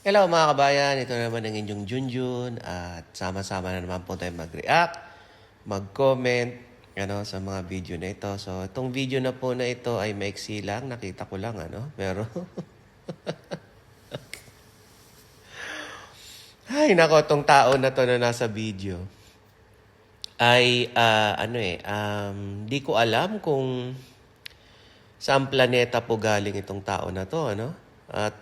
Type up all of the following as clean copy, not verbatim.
Hello mga kabayan, ito naman ang inyong Junjun at sama-sama na naman po tayo mag-react, mag-comment sa mga video na ito. So itong video na po na ito ay maiksi lang, nakita ko lang pero ay nako, itong tao na to na nasa video ay di ko alam kung saan planeta po galing itong tao na to at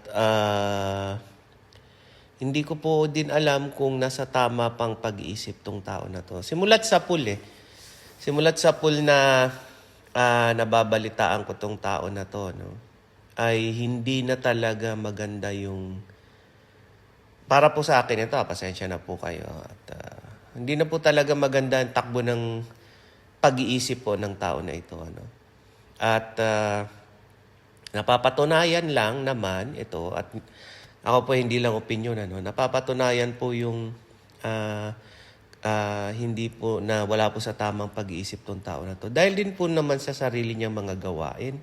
hindi ko po din alam kung nasa tama pang pag-iisip tong tao na to. Simulat sa pool na nababalitaan ko tong tao na to, ay hindi na talaga maganda yung... Para po sa akin ito, pasensya na po kayo. At hindi na po talaga maganda ang takbo ng pag-iisip po ng tao na ito. At napapatunayan lang naman ito at... Ako po hindi lang opinion napapatunayan po yung hindi po na wala po sa tamang pag-iisip tong tao na to. Dahil din po naman sa sarili niyang mga gawain.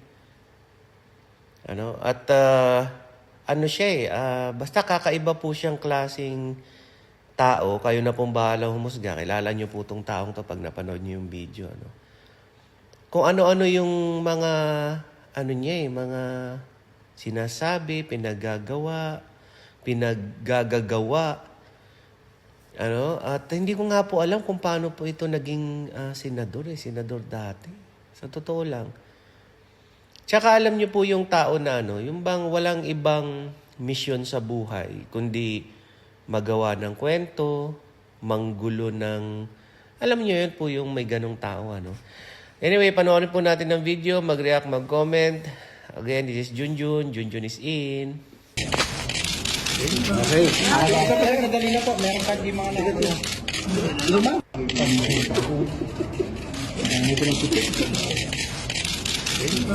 At basta kakaiba po siyang klaseng tao. Kayo na pong bahala humusga. Kilala niyo po tong taong to pag napanood niyo yung video. Kung ano-ano yung mga mga sinasabi, pinaggagawa. At hindi ko nga po alam kung paano po ito naging senador dati. Sa totoo lang. Tsaka alam niyo po yung tao na yung bang walang ibang misyon sa buhay, kundi magawa ng kwento, manggulo ng... Alam niyo yun po yung may ganong tao, Anyway, panoorin po natin ng video, mag-react, mag-comment. Again, this is Junjun. Junjun is in. Okay. Ito talaga, nadali na po. Meron pa di mga nakakita. Luma?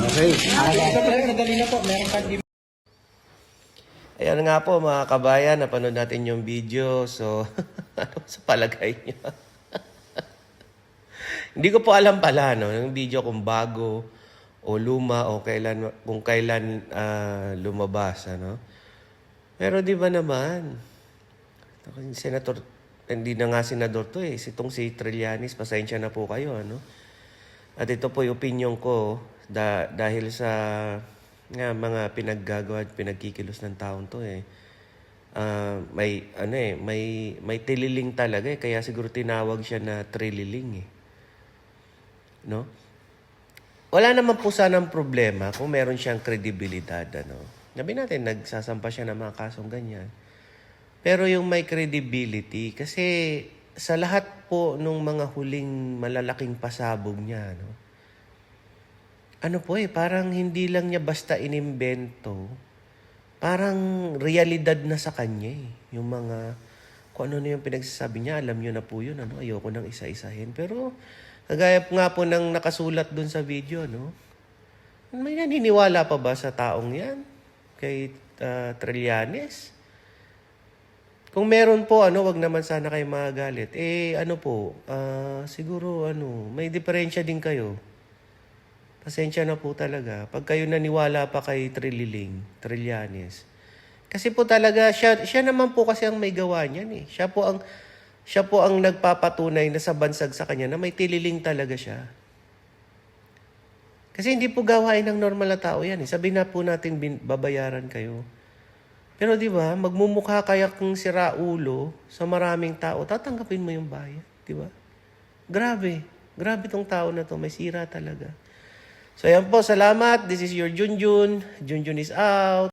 Okay. Ito talaga, nadali na po. Meron pa di... Ayan nga po mga kabayan, napanood natin yung video. So, ano sa palagay niyo? Hindi ko po alam pala, yung video kung bago o luma o kung kailan lumabas, Pero di ba naman, senator, hindi na nga senador to si Trillanes, pasensya na po kayo, At ito po yung opinion ko dahil sa mga pinaggagawa at pinagkikilos ng taon to may tililing talaga kaya siguro tinawag siya na trililing Wala naman po sanang problema kung meron siyang kredibilidad, Sabi natin, nagsasampa siya ng mga kasong ganyan. Pero yung may credibility, kasi sa lahat po nung mga huling malalaking pasabog niya, parang hindi lang niya basta inimbento, parang realidad na sa kanya Yung mga, kung ano na yung pinagsasabi niya, alam niyo na po yun, Ayoko nang isa-isahin. Pero, kagaya nga po ng nakasulat dun sa video, May naniniwala pa ba sa taong yan? Kay Trillanes? Kung meron po, wag naman sana kayo magalit. Siguro, may diferensya din kayo. Pasensya na po talaga. Pag kayo naniwala pa kay Trillanes. Kasi po talaga, siya naman po kasi ang may gawa niyan Siya po ang nagpapatunay na sa bansag sa kanya na may tililing talaga siya. Kasi hindi po gawain ng normal na tao yan Sabihin na po natin babayaran kayo. Pero di ba, magmumukha kaya kung siraulo sa maraming tao, tatanggapin mo yung bayad. Di ba? Grabe. Grabe tong tao na to. May sira talaga. So ayan po, salamat. This is your Junjun. Junjun is out.